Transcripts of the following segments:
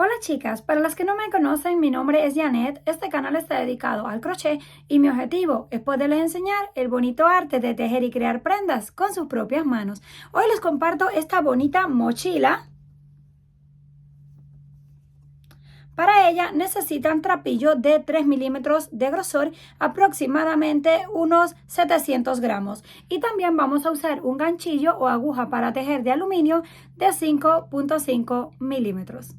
Hola chicas, para las que no me conocen, mi nombre es Janet, este canal está dedicado al crochet y mi objetivo es poderles enseñar el bonito arte de tejer y crear prendas con sus propias manos. Hoy les comparto esta bonita mochila. Para ella necesitan trapillo de 3 milímetros de grosor, aproximadamente unos 700 gramos. Y también vamos a usar un ganchillo o aguja para tejer de aluminio de 5.5 milímetros.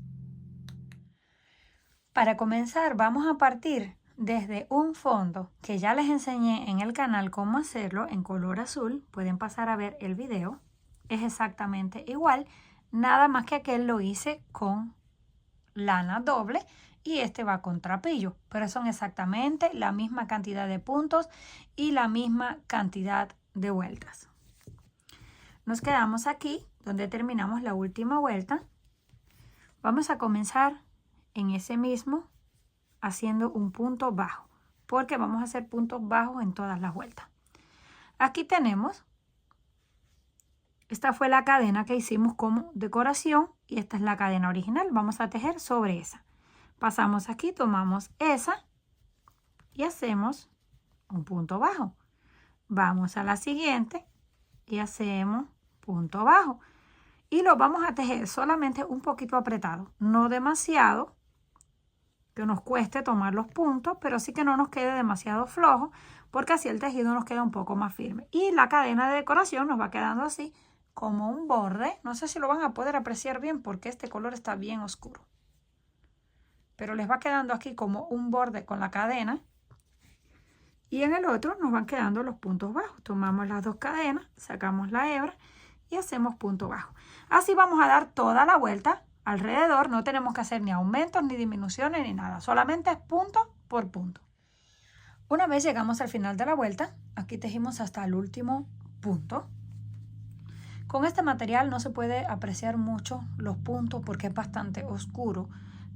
Para comenzar vamos a partir desde un fondo que ya les enseñé en el canal cómo hacerlo en color azul. Pueden pasar a ver el video. Es exactamente igual, nada más que aquel lo hice con lana doble y este va con trapillo, pero son exactamente la misma cantidad de puntos y la misma cantidad de vueltas. Nos quedamos aquí donde terminamos la última vuelta. Vamos a comenzar en ese mismo haciendo un punto bajo, porque vamos a hacer puntos bajos en todas las vueltas. Aquí tenemos, esta fue la cadena que hicimos como decoración y esta es la cadena original. Vamos a tejer sobre esa. Pasamos aquí, tomamos esa y hacemos un punto bajo. Vamos a la siguiente y hacemos punto bajo. Y lo vamos a tejer solamente un poquito apretado, no demasiado, que nos cueste tomar los puntos, pero sí que no nos quede demasiado flojo, porque así el tejido nos queda un poco más firme. Y la cadena de decoración nos va quedando así, como un borde. No sé si lo van a poder apreciar bien, porque este color está bien oscuro. Pero les va quedando aquí como un borde con la cadena. Y en el otro nos van quedando los puntos bajos. Tomamos las dos cadenas, sacamos la hebra y hacemos punto bajo. Así vamos a dar toda la vuelta alrededor. No tenemos que hacer ni aumentos ni disminuciones ni nada, solamente es punto por punto. Una vez llegamos al final de la vuelta, aquí tejimos hasta el último punto. Con este material no se puede apreciar mucho los puntos porque es bastante oscuro,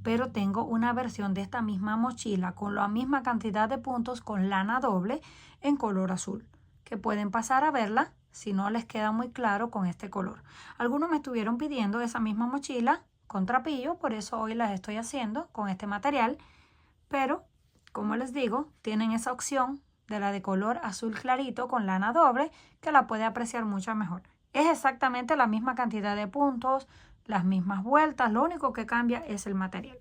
pero tengo una versión de esta misma mochila con la misma cantidad de puntos con lana doble en color azul, que pueden pasar a verla si no les queda muy claro con este color. Algunos me estuvieron pidiendo esa misma mochila con trapillo, por eso hoy las estoy haciendo con este material, pero como les digo, tienen esa opción de la de color azul clarito con lana doble que la puede apreciar mucho mejor. Es exactamente la misma cantidad de puntos, las mismas vueltas, lo único que cambia es el material.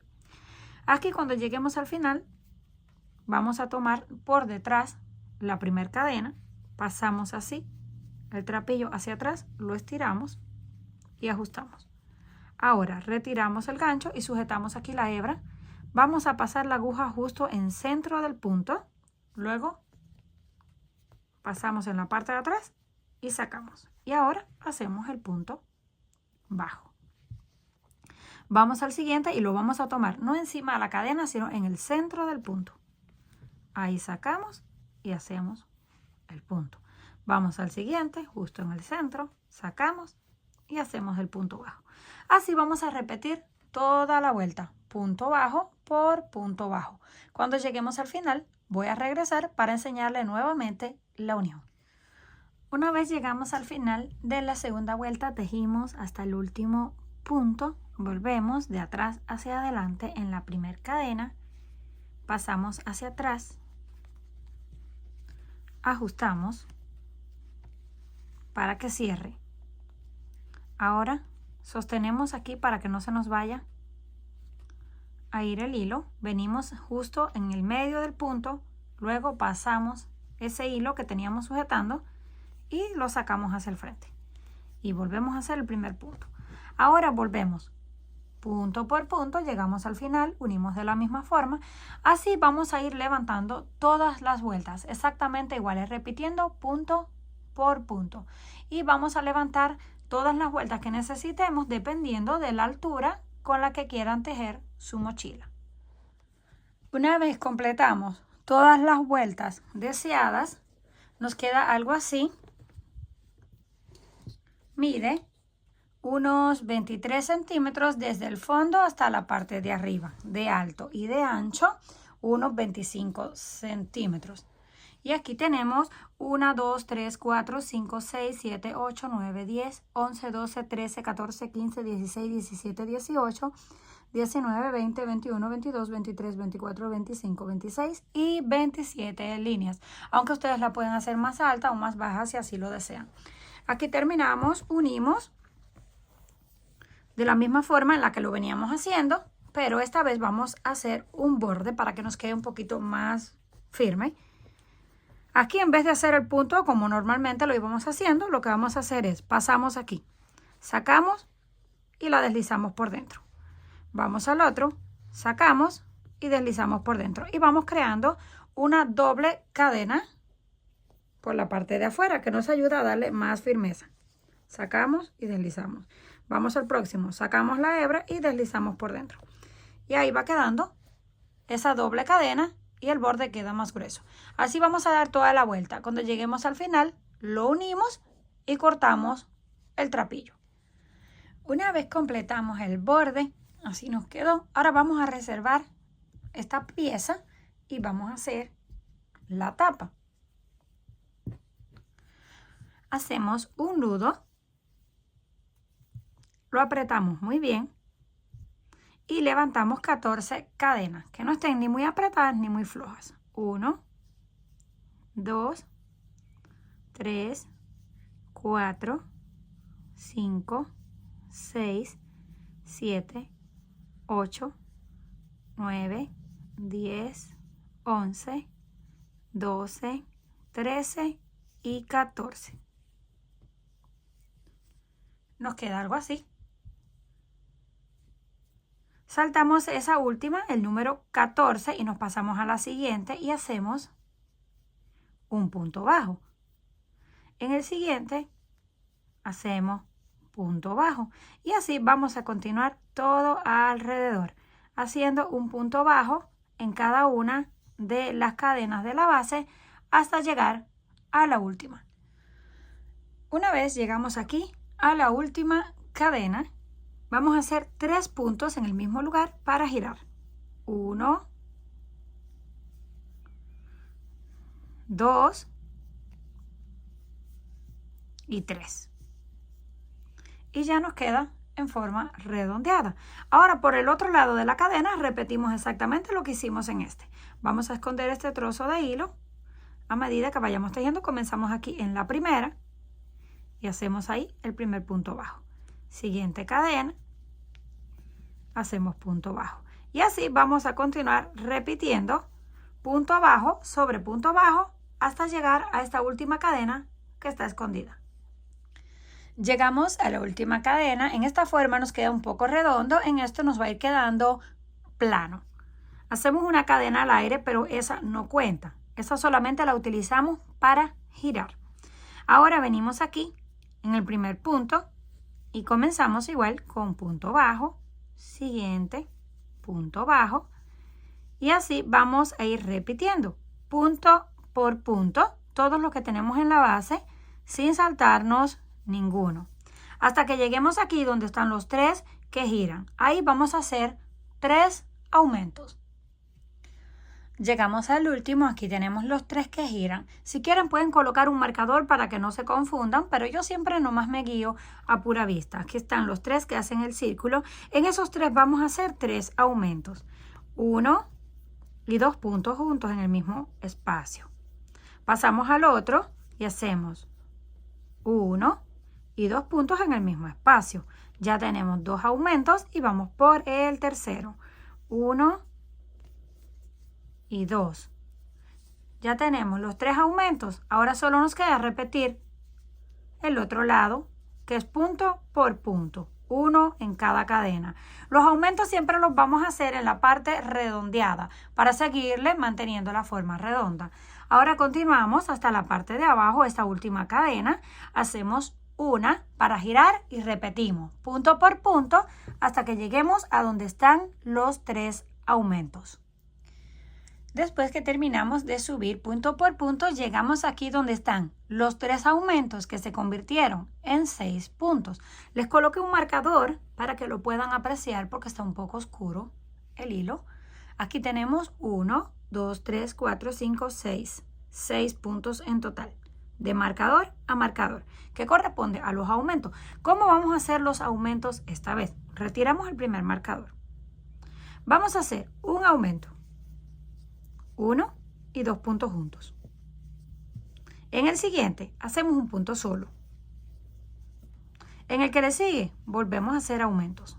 Aquí cuando lleguemos al final, vamos a tomar por detrás la primera cadena, pasamos así, el trapillo hacia atrás, lo estiramos y ajustamos. Ahora retiramos el gancho y sujetamos aquí la hebra. Vamos a pasar la aguja justo en centro del punto, luego pasamos en la parte de atrás y sacamos. Y ahora hacemos el punto bajo. Vamos al siguiente y lo vamos a tomar no encima de la cadena, sino en el centro del punto. Ahí sacamos y hacemos el punto. Vamos al siguiente, justo en el centro, sacamos y hacemos el punto bajo. Así vamos a repetir toda la vuelta, punto bajo por punto bajo. Cuando lleguemos al final, voy a regresar para enseñarle nuevamente la unión. Una vez llegamos al final de la segunda vuelta, tejimos hasta el último punto, volvemos de atrás hacia adelante en la primera cadena, pasamos hacia atrás, ajustamos para que cierre. Ahora sostenemos aquí para que no se nos vaya a ir el hilo, venimos justo en el medio del punto, luego pasamos ese hilo que teníamos sujetando y lo sacamos hacia el frente y volvemos a hacer el primer punto. Ahora volvemos punto por punto, llegamos al final, unimos de la misma forma, así vamos a ir levantando todas las vueltas exactamente iguales, repitiendo punto por punto y vamos a levantar todas las vueltas que necesitemos dependiendo de la altura con la que quieran tejer su mochila. Una vez completamos todas las vueltas deseadas, nos queda algo así. Mide unos 23 centímetros desde el fondo hasta la parte de arriba, de alto, y de ancho unos 25 centímetros. Y aquí tenemos 1, 2, 3, 4, 5, 6, 7, 8, 9, 10, 11, 12, 13, 14, 15, 16, 17, 18, 19, 20, 21, 22, 23, 24, 25, 26 y 27 líneas. Aunque ustedes la pueden hacer más alta o más baja si así lo desean. Aquí terminamos, unimos de la misma forma en la que lo veníamos haciendo, pero esta vez vamos a hacer un borde para que nos quede un poquito más firme. Aquí, en vez de hacer el punto como normalmente lo íbamos haciendo, lo que vamos a hacer es pasamos aquí, sacamos y la deslizamos por dentro. Vamos al otro, sacamos y deslizamos por dentro. Y vamos creando una doble cadena por la parte de afuera que nos ayuda a darle más firmeza. Sacamos y deslizamos. Vamos al próximo, sacamos la hebra y deslizamos por dentro. Y ahí va quedando esa doble cadena y el borde queda más grueso. Así vamos a dar toda la vuelta. Cuando lleguemos al final, lo unimos y cortamos el trapillo. Una vez completamos el borde, así nos quedó. Ahora vamos a reservar esta pieza y vamos a hacer la tapa. Hacemos un nudo, lo apretamos muy bien y levantamos 14 cadenas, que no estén ni muy apretadas ni muy flojas. 1, 2, 3, 4, 5, 6, 7, 8, 9, 10, 11, 12, 13 y 14. Nos queda algo así. Saltamos esa última, el número 14, y nos pasamos a la siguiente y hacemos un punto bajo. En el siguiente hacemos punto bajo y así vamos a continuar todo alrededor, haciendo un punto bajo en cada una de las cadenas de la base hasta llegar a la última. Una vez llegamos aquí a la última cadena, vamos a hacer 3 puntos en el mismo lugar para girar. 1, 2 y 3. Y ya nos queda en forma redondeada. Ahora por el otro lado de la cadena repetimos exactamente lo que hicimos en este. Vamos a esconder este trozo de hilo. A medida que vayamos tejiendo, comenzamos aquí en la primera y hacemos ahí el primer punto bajo. Siguiente cadena, hacemos punto bajo. Y así vamos a continuar repitiendo punto bajo sobre punto bajo hasta llegar a esta última cadena que está escondida. Llegamos a la última cadena. En esta forma nos queda un poco redondo. En esto nos va a ir quedando plano. Hacemos una cadena al aire, pero esa no cuenta. Esa solamente la utilizamos para girar. Ahora venimos aquí en el primer punto y comenzamos igual con punto bajo, siguiente, punto bajo, y así vamos a ir repitiendo punto por punto todo lo que tenemos en la base sin saltarnos ninguno, hasta que lleguemos aquí donde están los 3 que giran. Ahí vamos a hacer 3 aumentos. Llegamos al último, aquí tenemos los 3 que giran. Si quieren pueden colocar un marcador para que no se confundan, pero yo siempre nomás me guío a pura vista. Aquí están los 3 que hacen el círculo. En esos 3 vamos a hacer 3 aumentos. 1 y 2 puntos juntos en el mismo espacio. Pasamos al otro y hacemos 1 y 2 puntos en el mismo espacio. Ya tenemos 2 aumentos y vamos por el tercero. 1 y 2. Ya tenemos los 3 aumentos. Ahora solo nos queda repetir el otro lado, que es punto por punto, 1 en cada cadena. Los aumentos siempre los vamos a hacer en la parte redondeada para seguirle manteniendo la forma redonda. Ahora continuamos hasta la parte de abajo, esta última cadena. Hacemos una para girar y repetimos punto por punto hasta que lleguemos a donde están los 3 aumentos. Después que terminamos de subir punto por punto, llegamos aquí donde están los 3 aumentos que se convirtieron en 6 puntos. Les coloqué un marcador para que lo puedan apreciar porque está un poco oscuro el hilo. Aquí tenemos 1, 2, 3, 4, 5, 6. 6 puntos en total, de marcador a marcador, que corresponde a los aumentos. ¿Cómo vamos a hacer los aumentos esta vez? Retiramos el primer marcador. Vamos a hacer un aumento. 1 y 2 puntos juntos. En el siguiente hacemos un punto solo. En el que le sigue volvemos a hacer aumentos.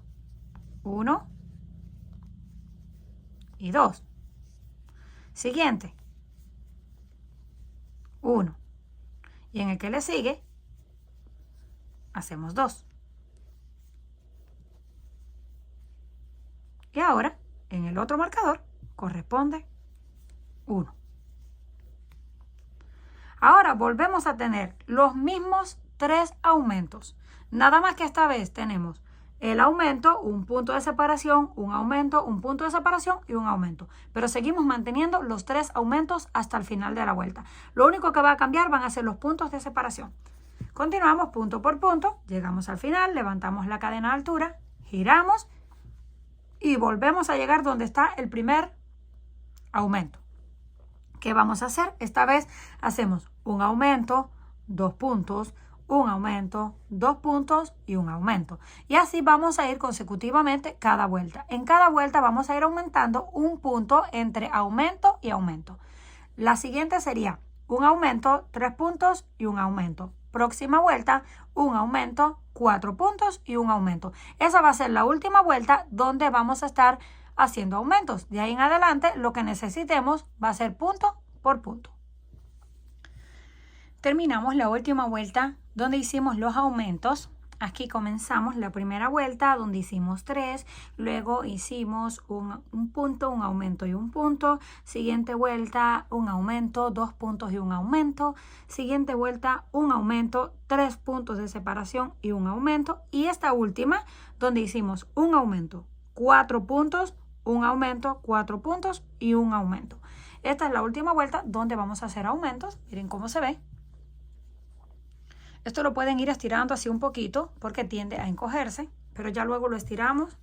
1 y 2. Siguiente. 1. Y en el que le sigue hacemos 2. Y ahora en el otro marcador corresponde 1. Ahora volvemos a tener los mismos 3 aumentos. Nada más que esta vez tenemos el aumento, un punto de separación, un aumento, un punto de separación y un aumento. Pero seguimos manteniendo los 3 aumentos hasta el final de la vuelta. Lo único que va a cambiar van a ser los puntos de separación. Continuamos punto por punto, llegamos al final, levantamos la cadena de altura, giramos y volvemos a llegar donde está el primer aumento. ¿Qué vamos a hacer? Esta vez hacemos un aumento, 2 puntos, un aumento, 2 puntos y un aumento. Y así vamos a ir consecutivamente cada vuelta. En cada vuelta vamos a ir aumentando un punto entre aumento y aumento. La siguiente sería un aumento, 3 puntos y un aumento. Próxima vuelta, un aumento, 4 puntos y un aumento. Esa va a ser la última vuelta donde vamos a estar haciendo aumentos. De ahí en adelante lo que necesitemos va a ser punto por punto. Terminamos la última vuelta donde hicimos los aumentos. Aquí comenzamos la primera vuelta donde hicimos 3, luego hicimos un punto, un aumento y un punto. Siguiente vuelta, un aumento, 2 puntos y un aumento. Siguiente vuelta, un aumento, 3 puntos de separación y un aumento. Y esta última donde hicimos un aumento, 4 puntos, un aumento, 4 puntos y un aumento. Esta es la última vuelta donde vamos a hacer aumentos. Miren cómo se ve. Esto lo pueden ir estirando así un poquito porque tiende a encogerse, pero ya luego lo estiramos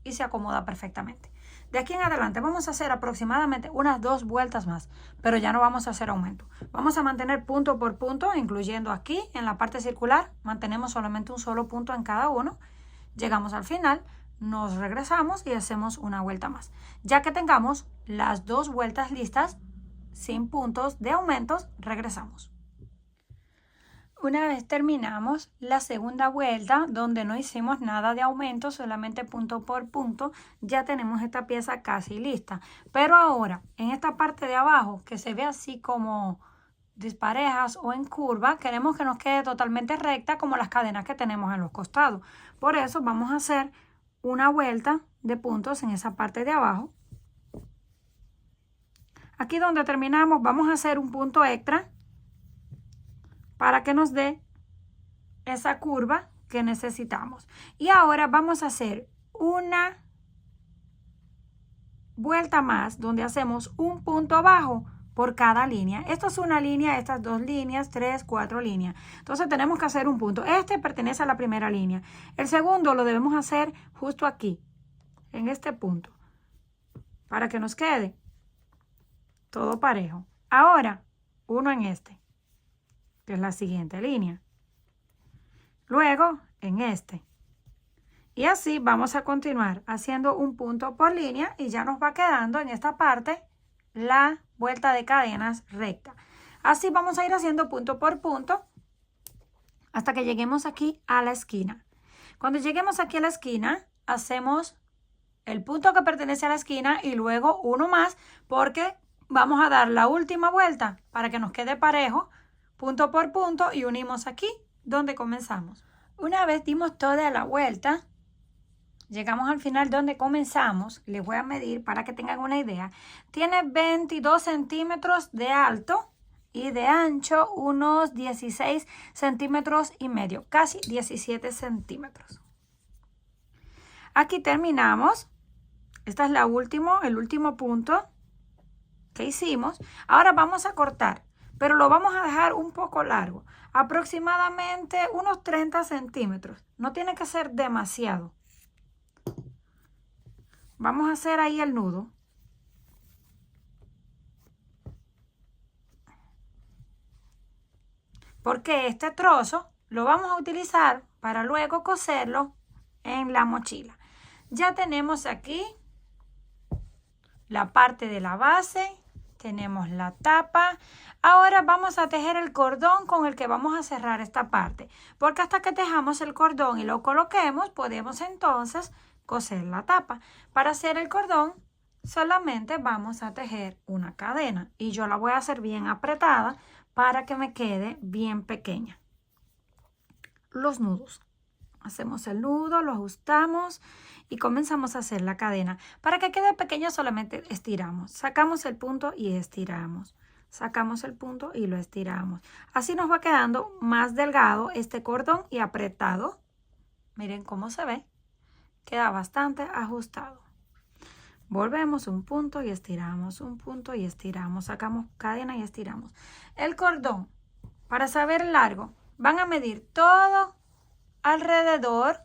y se acomoda perfectamente. De aquí en adelante vamos a hacer aproximadamente unas 2 vueltas más, pero ya no vamos a hacer aumento. Vamos a mantener punto por punto, incluyendo aquí en la parte circular, mantenemos solamente un solo punto en cada uno. Llegamos al final, nos regresamos y hacemos una vuelta más. Ya que tengamos las 2 vueltas listas, sin puntos de aumentos, regresamos. Una vez terminamos la segunda vuelta, donde no hicimos nada de aumento, solamente punto por punto, ya tenemos esta pieza casi lista. Pero ahora, en esta parte de abajo, que se ve así como disparejas o en curva, queremos que nos quede totalmente recta como las cadenas que tenemos en los costados. Por eso vamos a hacer una vuelta de puntos en esa parte de abajo. Aquí donde terminamos vamos a hacer un punto extra para que nos dé esa curva que necesitamos. Y ahora vamos a hacer una vuelta más donde hacemos un punto bajo por cada línea. Esto es una línea, estas 2 líneas, 3, 4 líneas. Entonces tenemos que hacer un punto. Este pertenece a la primera línea. El segundo lo debemos hacer justo aquí, en este punto, para que nos quede todo parejo. Ahora, uno en este, que es la siguiente línea. Luego en este. Y así vamos a continuar haciendo un punto por línea y ya nos va quedando en esta parte la vuelta de cadenas recta. Así vamos a ir haciendo punto por punto hasta que lleguemos aquí a la esquina. Cuando lleguemos aquí a la esquina, hacemos el punto que pertenece a la esquina y luego uno más porque vamos a dar la última vuelta para que nos quede parejo, punto por punto, y unimos aquí donde comenzamos. Una vez dimos toda la vuelta, llegamos al final donde comenzamos. Les voy a medir para que tengan una idea. Tiene 22 centímetros de alto y de ancho unos 16 centímetros y medio, casi 17 centímetros. Aquí terminamos. Este es el último punto que hicimos. Ahora vamos a cortar, pero lo vamos a dejar un poco largo, aproximadamente unos 30 centímetros. No tiene que ser demasiado. Vamos a hacer ahí el nudo. Porque este trozo lo vamos a utilizar para luego coserlo en la mochila. Ya tenemos aquí la parte de la base, tenemos la tapa. Ahora vamos a tejer el cordón con el que vamos a cerrar esta parte, porque hasta que tejamos el cordón y lo coloquemos, podemos entonces coser la tapa. Para hacer el cordón, solamente vamos a tejer una cadena y yo la voy a hacer bien apretada para que me quede bien pequeña. Los nudos. Hacemos el nudo, lo ajustamos y comenzamos a hacer la cadena. Para que quede pequeña solamente estiramos. Sacamos el punto y estiramos. Sacamos el punto y lo estiramos. Así nos va quedando más delgado este cordón y apretado. Miren cómo se ve. Queda bastante ajustado. Volvemos un punto y estiramos, un punto y estiramos. Sacamos cadena y estiramos. El cordón, para saber el largo, van a medir todo alrededor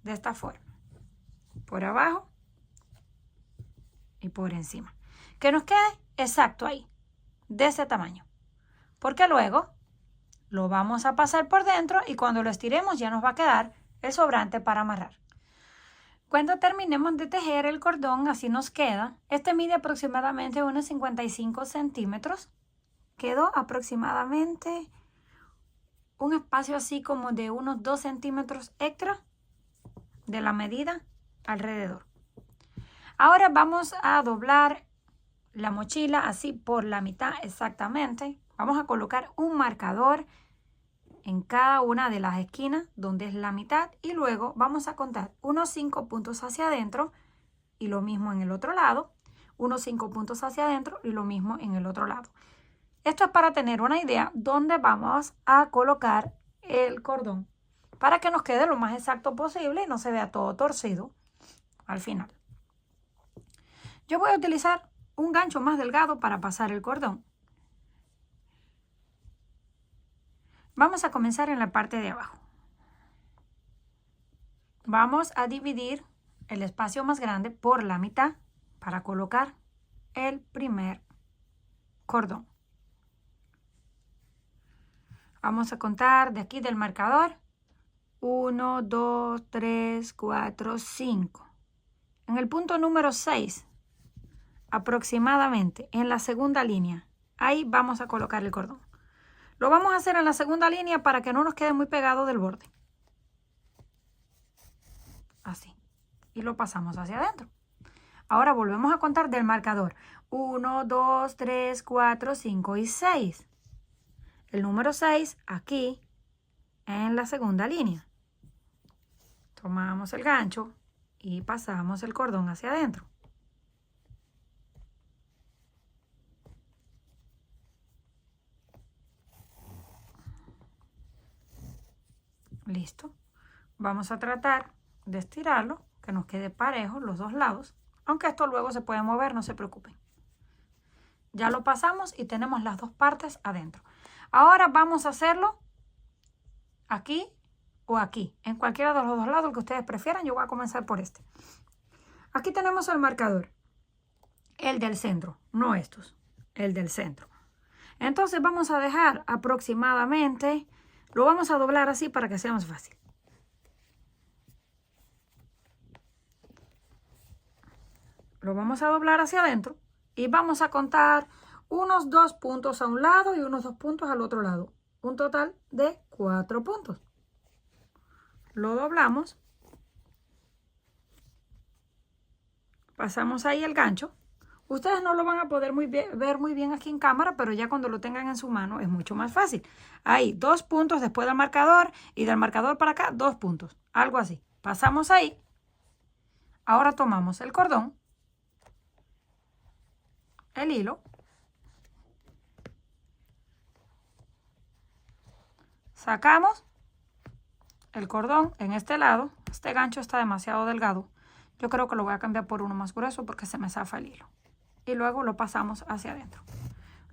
de esta forma, por abajo y por encima, que nos quede exacto ahí, de ese tamaño, porque luego lo vamos a pasar por dentro y cuando lo estiremos ya nos va a quedar el sobrante para amarrar. Cuando terminemos de tejer el cordón, así nos queda. Este mide aproximadamente unos 55 centímetros. Quedó aproximadamente un espacio así como de unos 2 centímetros extra de la medida alrededor. Ahora vamos a doblar la mochila así por la mitad exactamente. Vamos a colocar un marcador en cada una de las esquinas donde es la mitad y luego vamos a contar unos 5 puntos hacia adentro y lo mismo en el otro lado, unos 5 puntos hacia adentro y lo mismo en el otro lado. Esto es para tener una idea dónde vamos a colocar el cordón para que nos quede lo más exacto posible y no se vea todo torcido al final. Yo voy a utilizar un gancho más delgado para pasar el cordón. Vamos a comenzar en la parte de abajo. Vamos a dividir el espacio más grande por la mitad para colocar el primer cordón. Vamos a contar de aquí del marcador. 1, 2, 3, 4, 5. En el punto número 6, aproximadamente, en la segunda línea, ahí vamos a colocar el cordón. Lo vamos a hacer en la segunda línea para que no nos quede muy pegado del borde. Así. Y lo pasamos hacia adentro. Ahora volvemos a contar del marcador. 1, 2, 3, 4, 5 y 6. El número 6 aquí en la segunda línea. Tomamos el gancho y pasamos el cordón hacia adentro. Listo. Vamos a tratar de estirarlo, que nos quede parejo los dos lados, aunque esto luego se puede mover, no se preocupen. Ya lo pasamos y tenemos las dos partes adentro. Ahora vamos a hacerlo aquí o aquí, en cualquiera de los dos lados que ustedes prefieran. Yo voy a comenzar por este. Aquí tenemos el marcador, el del centro, no estos, el del centro. Entonces vamos a dejar aproximadamente, lo vamos a doblar así para que sea más fácil. Lo vamos a doblar hacia adentro y vamos a contar unos 2 puntos a un lado y unos 2 puntos al otro lado. Un total de 4 puntos. Lo doblamos. Pasamos ahí el gancho. Ustedes no lo van a poder ver muy bien aquí en cámara, pero ya cuando lo tengan en su mano es mucho más fácil. Ahí 2 puntos después del marcador y del marcador para acá 2 puntos. Algo así. Pasamos ahí. Ahora tomamos el cordón, el hilo, sacamos el cordón en este lado. Este gancho está demasiado delgado. Yo creo que lo voy a cambiar por uno más grueso porque se me zafa el hilo. Y luego lo pasamos hacia adentro.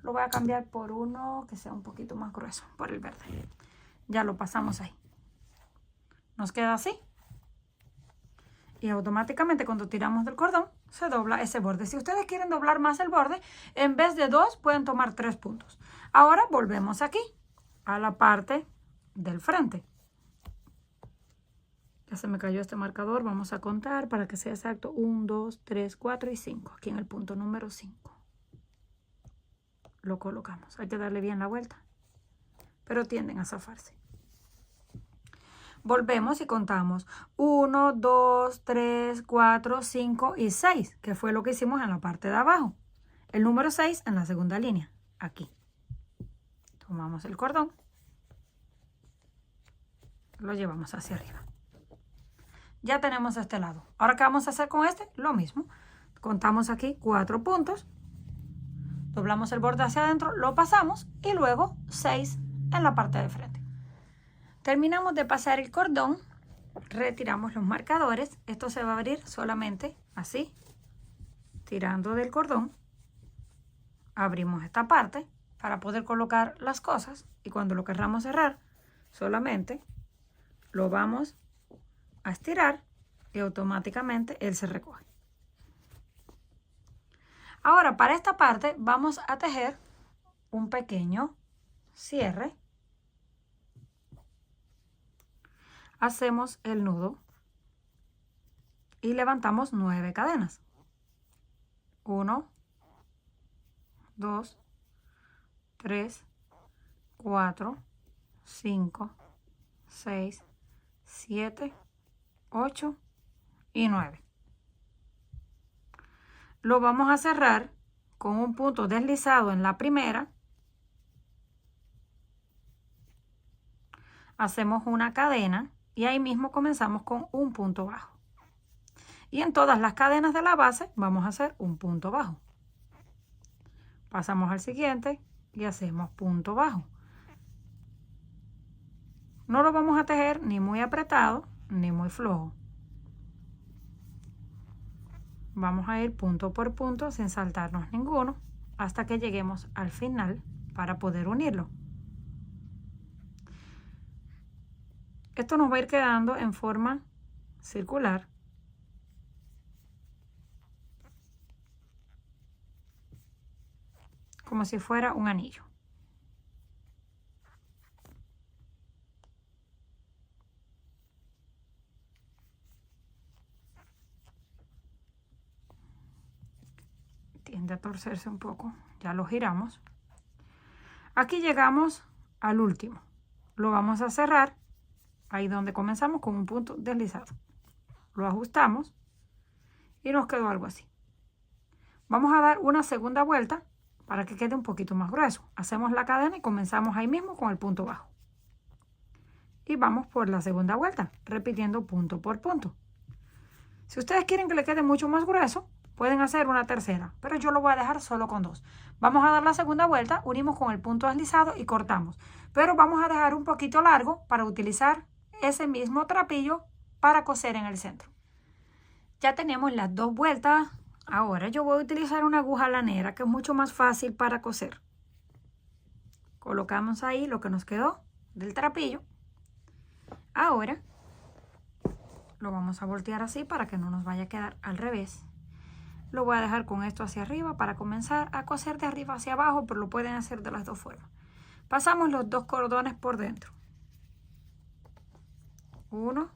Lo voy a cambiar por uno que sea un poquito más grueso, por el verde. Ya lo pasamos ahí. Nos queda así. Y automáticamente cuando tiramos del cordón se dobla ese borde. Si ustedes quieren doblar más el borde, en vez de 2 pueden tomar 3 puntos. Ahora volvemos aquí a la parte del frente. Ya se me cayó este marcador. Vamos a contar para que sea exacto. 1, 2, 3, 4 y 5. Aquí en el punto número 5. Lo colocamos. Hay que darle bien la vuelta. Pero tienden a zafarse. Volvemos y contamos 1, 2, 3, 4, 5 y 6, que fue lo que hicimos en la parte de abajo. El número 6 en la segunda línea, aquí. Tomamos el cordón, lo llevamos hacia arriba. Ya tenemos este lado. Ahora, ¿qué vamos a hacer con este? Lo mismo. Contamos aquí 4 puntos, doblamos el borde hacia adentro, lo pasamos y luego 6 en la parte de frente. Terminamos de pasar el cordón, retiramos los marcadores. Esto se va a abrir solamente así, tirando del cordón. Abrimos esta parte para poder colocar las cosas y cuando lo querramos cerrar, solamente lo vamos a estirar y automáticamente él se recoge. Ahora, para esta parte vamos a tejer un pequeño cierre. Hacemos el nudo y levantamos 9 cadenas. 1, 2, 3, 4, 5, 6, 7, 8 y 9. Lo vamos a cerrar con un punto deslizado en la primera. Hacemos una cadena y ahí mismo comenzamos con un punto bajo. Y en todas las cadenas de la base vamos a hacer un punto bajo. Pasamos al siguiente y hacemos punto bajo. No lo vamos a tejer ni muy apretado ni muy flojo. Vamos a ir punto por punto sin saltarnos ninguno hasta que lleguemos al final para poder unirlo. Esto nos va a ir quedando en forma circular. Como si fuera un anillo. Tiende a torcerse un poco. Ya lo giramos. Aquí llegamos al último. Lo vamos a cerrar ahí donde comenzamos con un punto deslizado. Lo ajustamos y nos quedó algo así. Vamos a dar una segunda vuelta para que quede un poquito más grueso. Hacemos la cadena y comenzamos ahí mismo con el punto bajo. Y vamos por la segunda vuelta, repitiendo punto por punto. Si ustedes quieren que le quede mucho más grueso, pueden hacer una tercera, pero yo lo voy a dejar solo con 2. Vamos a dar la segunda vuelta, unimos con el punto deslizado y cortamos. Pero vamos a dejar un poquito largo para utilizar ese mismo trapillo para coser en el centro. Ya tenemos las 2 vueltas. Ahora yo voy a utilizar una aguja lanera que es mucho más fácil para coser. Colocamos ahí lo que nos quedó del trapillo. Ahora lo vamos a voltear así para que no nos vaya a quedar al revés. Lo voy a dejar con esto hacia arriba para comenzar a coser de arriba hacia abajo, pero lo pueden hacer de las dos formas. Pasamos los 2 cordones por dentro. 1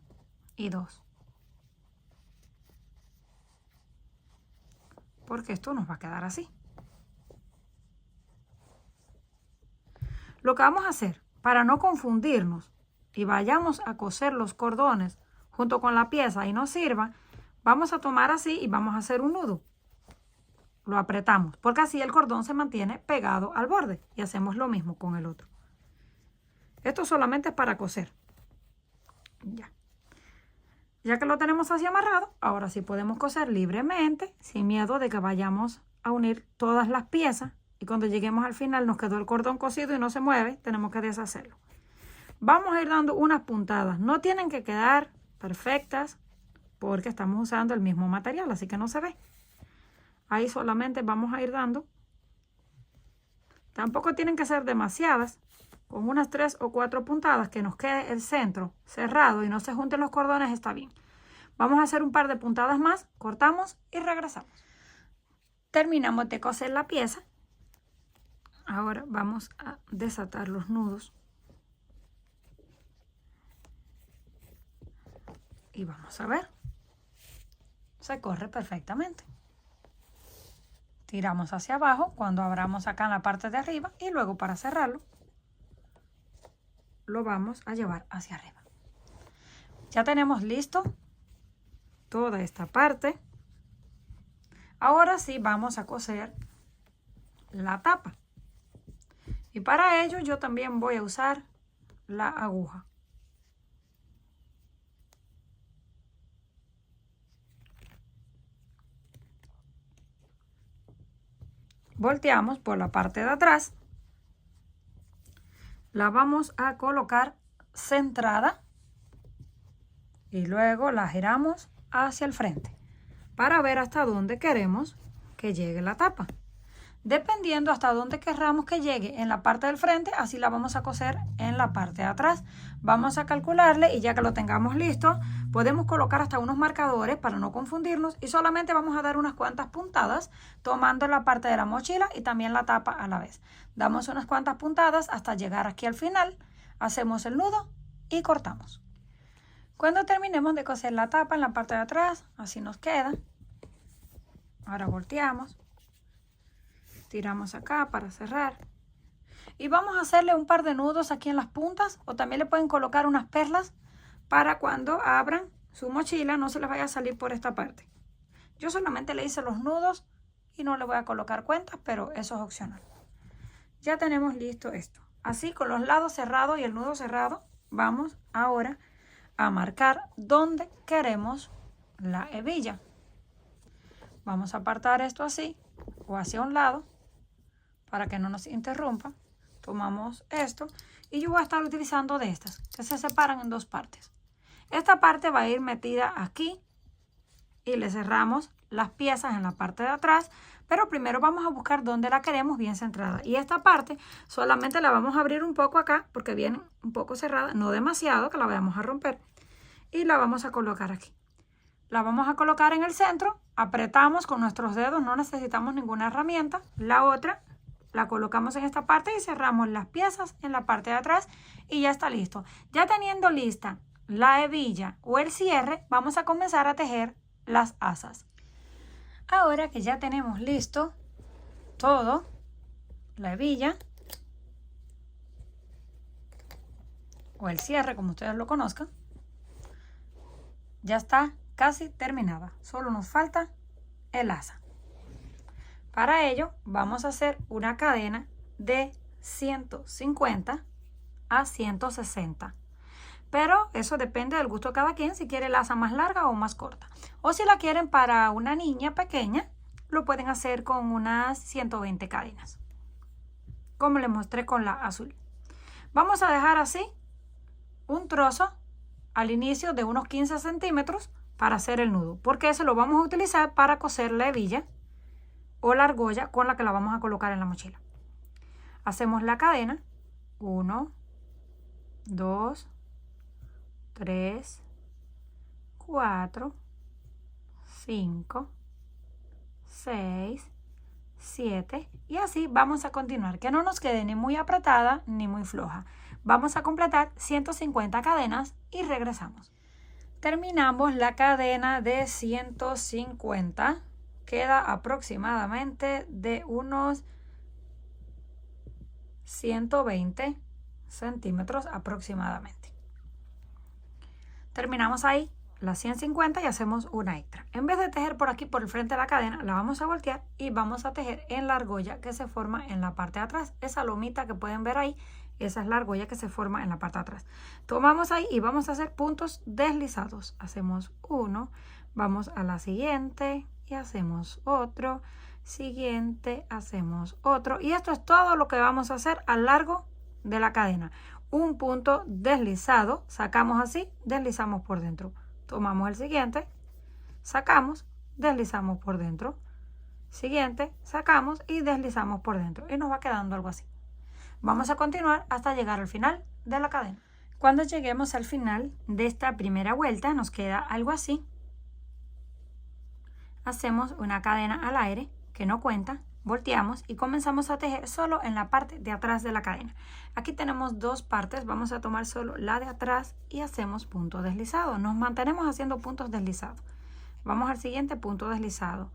y 2. Porque esto nos va a quedar así. Lo que vamos a hacer para no confundirnos y vayamos a coser los cordones junto con la pieza y nos sirva, vamos a tomar así y vamos a hacer un nudo. Lo apretamos porque así el cordón se mantiene pegado al borde y hacemos lo mismo con el otro. Esto solamente es para coser. Ya que lo tenemos así amarrado, ahora sí podemos coser libremente sin miedo de que vayamos a unir todas las piezas y cuando lleguemos al final nos quedó el cordón cosido y no se mueve, tenemos que deshacerlo. Vamos a ir dando unas puntadas. No tienen que quedar perfectas porque estamos usando el mismo material, así que no se ve. Ahí solamente vamos a ir dando. Tampoco tienen que ser demasiadas. Con unas 3 o 4 puntadas que nos quede el centro cerrado y no se junten los cordones está bien. Vamos a hacer un par de puntadas más, cortamos y regresamos. Terminamos de coser la pieza. Ahora vamos a desatar los nudos. y vamos a ver. Se corre perfectamente. Tiramos hacia abajo cuando abramos acá en la parte de arriba y luego para cerrarlo lo vamos a llevar hacia arriba. Ya tenemos listo toda esta parte. Ahora sí vamos a coser la tapa. Y para ello yo también voy a usar la aguja. Volteamos por la parte de atrás. La vamos a colocar centrada y luego la giramos hacia el frente para ver hasta dónde queremos que llegue la tapa. Dependiendo hasta dónde querramos que llegue en la parte del frente, así la vamos a coser en la parte de atrás. Vamos a calcularle y ya que lo tengamos listo, podemos colocar hasta unos marcadores para no confundirnos y solamente vamos a dar unas cuantas puntadas tomando la parte de la mochila y también la tapa a la vez. Damos unas cuantas puntadas hasta llegar aquí al final, hacemos el nudo y cortamos. Cuando terminemos de coser la tapa en la parte de atrás, así nos queda. Ahora volteamos. Tiramos acá para cerrar y vamos a hacerle un par de nudos aquí en las puntas o también le pueden colocar unas perlas para cuando abran su mochila no se les vaya a salir por esta parte. Yo solamente le hice los nudos y no le voy a colocar cuentas, pero eso es opcional. Ya tenemos listo esto. Así con los lados cerrados y el nudo cerrado vamos ahora a marcar dónde queremos la hebilla. Vamos a apartar esto así o hacia un lado para que no nos interrumpa. Tomamos esto y yo voy a estar utilizando de estas que se separan en dos partes. Esta parte va a ir metida aquí y le cerramos las piezas en la parte de atrás, pero primero vamos a buscar dónde la queremos bien centrada. Y esta parte solamente la vamos a abrir un poco acá porque viene un poco cerrada, no demasiado que la vayamos a romper. Y la vamos a colocar aquí. La vamos a colocar en el centro, apretamos con nuestros dedos, no necesitamos ninguna herramienta. La otra la colocamos en esta parte y cerramos las piezas en la parte de atrás y ya está listo. Ya teniendo lista la hebilla o el cierre, vamos a comenzar a tejer las asas. Ahora que ya tenemos listo todo, la hebilla o el cierre, como ustedes lo conozcan, ya está casi terminada. Solo nos falta el asa. Para ello vamos a hacer una cadena de 150 a 160. Pero eso depende del gusto de cada quien, si quiere el asa más larga o más corta. O si la quieren para una niña pequeña, lo pueden hacer con unas 120 cadenas. Como les mostré con la azul. Vamos a dejar así un trozo al inicio de unos 15 centímetros para hacer el nudo. Porque ese lo vamos a utilizar para coser la hebilla o la argolla con la que la vamos a colocar en la mochila. Hacemos la cadena 1, 2, 3, 4, 5, 6, 7 y así vamos a continuar, que no nos quede ni muy apretada ni muy floja. Vamos a completar 150 cadenas y regresamos. Terminamos la cadena de 150. Queda aproximadamente de unos 120 centímetros aproximadamente. Terminamos ahí las 150 y hacemos una extra. En vez de tejer por aquí por el frente de la cadena, la vamos a voltear y vamos a tejer en la argolla que se forma en la parte de atrás. Esa lomita que pueden ver ahí, esa es la argolla que se forma en la parte de atrás. Tomamos ahí y vamos a hacer puntos deslizados. Hacemos uno, vamos a la siguiente y hacemos otro, siguiente, hacemos otro. Y esto es todo lo que vamos a hacer a lo largo de la cadena. Un punto deslizado, sacamos así, deslizamos por dentro. Tomamos el siguiente, sacamos, deslizamos por dentro. Siguiente, sacamos y deslizamos por dentro. Y nos va quedando algo así. Vamos a continuar hasta llegar al final de la cadena. Cuando lleguemos al final de esta primera vuelta, nos queda algo así. Hacemos una cadena al aire que no cuenta volteamos y comenzamos a tejer solo en la parte de atrás de la cadena. Aquí tenemos dos partes, vamos a tomar solo la de atrás y hacemos punto deslizado. Nos mantenemos haciendo puntos deslizados. Vamos al siguiente punto deslizado.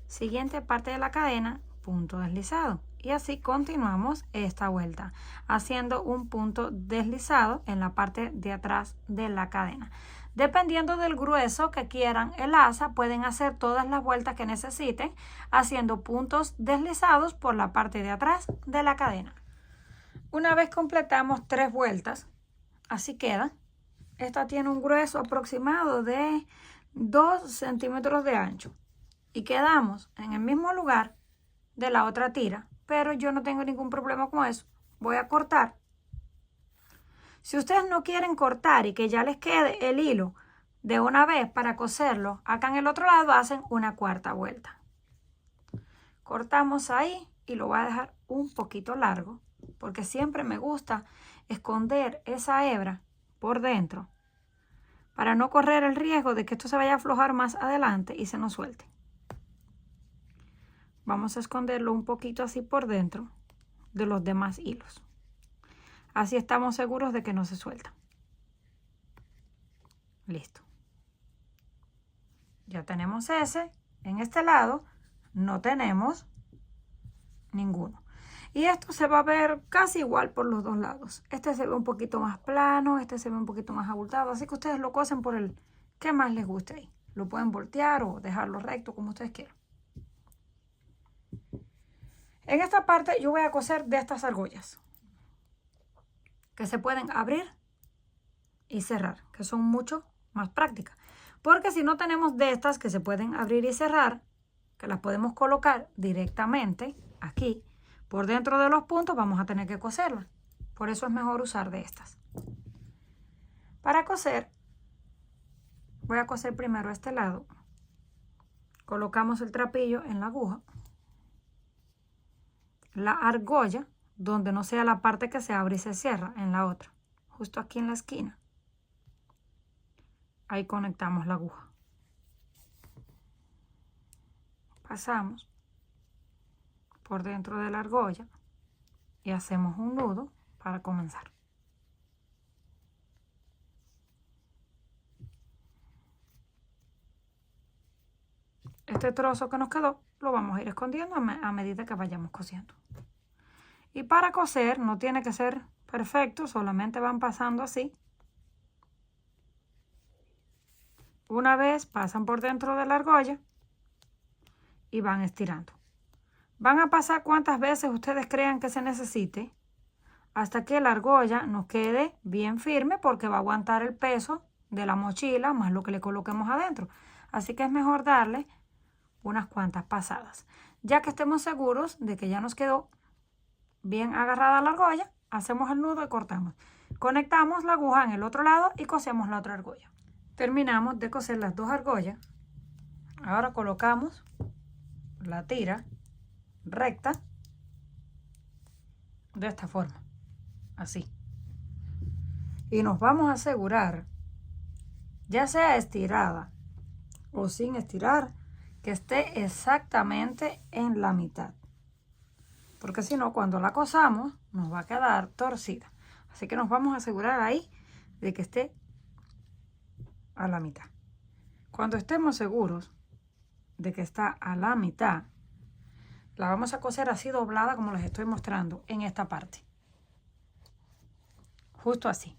Siguiente parte de la cadena, punto deslizado. Y así continuamos esta vuelta, haciendo un punto deslizado en la parte de atrás de la cadena. Dependiendo del grueso que quieran el asa, pueden hacer todas las vueltas que necesiten, haciendo puntos deslizados por la parte de atrás de la cadena. Una vez completamos 3 vueltas, así queda. Esta tiene un grueso aproximado de 2 centímetros de ancho. Y quedamos en el mismo lugar de la otra tira, pero yo no tengo ningún problema con eso. Voy a cortar. Si ustedes no quieren cortar y que ya les quede el hilo de una vez para coserlo, acá en el otro lado hacen una cuarta vuelta. Cortamos ahí y lo voy a dejar un poquito largo, porque siempre me gusta esconder esa hebra por dentro para no correr el riesgo de que esto se vaya a aflojar más adelante y se nos suelte. Vamos a esconderlo un poquito así por dentro de los demás hilos. Así estamos seguros de que no se suelta. Listo. Ya tenemos ese. En este lado no tenemos ninguno. Y esto se va a ver casi igual por los dos lados. Este se ve un poquito más plano, este se ve un poquito más abultado. Así que ustedes lo cosen por el que más les guste ahí. Lo pueden voltear o dejarlo recto como ustedes quieran. En esta parte yo voy a coser de estas argollas, que se pueden abrir y cerrar, que son mucho más prácticas. Porque si no tenemos de estas que se pueden abrir y cerrar, que las podemos colocar directamente aquí, por dentro de los puntos, vamos a tener que coserlas. Por eso es mejor usar de estas. Para coser, voy a coser primero este lado. Colocamos el trapillo en la aguja. La argolla, donde no sea la parte que se abre y se cierra, en la otra, justo aquí en la esquina. Ahí conectamos la aguja. Pasamos por dentro de la argolla y hacemos un nudo para comenzar. Este trozo que nos quedó lo vamos a ir escondiendo a medida que vayamos cosiendo. Y para coser no tiene que ser perfecto, solamente van pasando así. Una vez pasan por dentro de la argolla y van estirando. Van a pasar cuantas veces ustedes crean que se necesite hasta que la argolla nos quede bien firme, porque va a aguantar el peso de la mochila más lo que le coloquemos adentro. Así que es mejor darle unas cuantas pasadas. Ya que estemos seguros de que ya nos quedó bien agarrada la argolla, hacemos el nudo y cortamos. Conectamos la aguja en el otro lado y cosemos la otra argolla. Terminamos de coser las dos argollas. Ahora colocamos la tira recta de esta forma, así. Y nos vamos a asegurar, ya sea estirada o sin estirar, que esté exactamente en la mitad. Porque si no, cuando la cosamos, nos va a quedar torcida. Así que nos vamos a asegurar ahí de que esté a la mitad. Cuando estemos seguros de que está a la mitad, la vamos a coser así doblada como les estoy mostrando en esta parte. Justo así.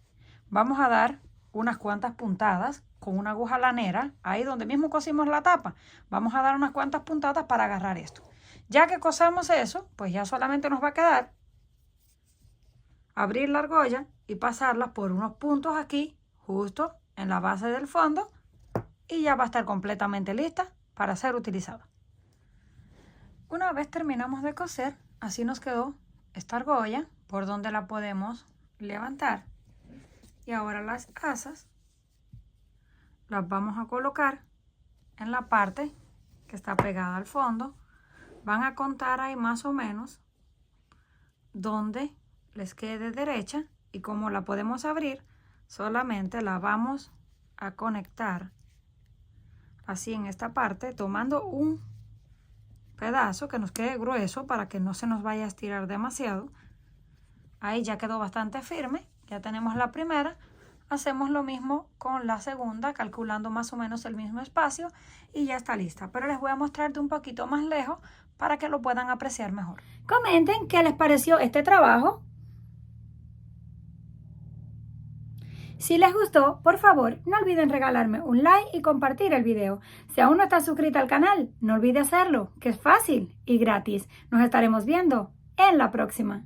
Vamos a dar unas cuantas puntadas con una aguja lanera, ahí donde mismo cosimos la tapa. Vamos a dar unas cuantas puntadas para agarrar esto. Ya que cosamos eso, pues ya solamente nos va a quedar abrir la argolla y pasarla por unos puntos aquí, justo en la base del fondo, y ya va a estar completamente lista para ser utilizada. Una vez terminamos de coser, así nos quedó esta argolla, por donde la podemos levantar. Y ahora las asas las vamos a colocar en la parte que está pegada al fondo. Van a contar ahí más o menos donde les quede derecha, y como la podemos abrir, solamente la vamos a conectar así en esta parte, tomando un pedazo que nos quede grueso para que no se nos vaya a estirar demasiado. Ahí ya quedó bastante firme. Ya tenemos la primera. Hacemos lo mismo con la segunda, calculando más o menos el mismo espacio y ya está lista. Pero les voy a mostrar de un poquito más lejos para que lo puedan apreciar mejor. Comenten qué les pareció este trabajo. Si les gustó, por favor, no olviden regalarme un like y compartir el video. Si aún no estás suscrito al canal, no olvides hacerlo, que es fácil y gratis. Nos estaremos viendo en la próxima.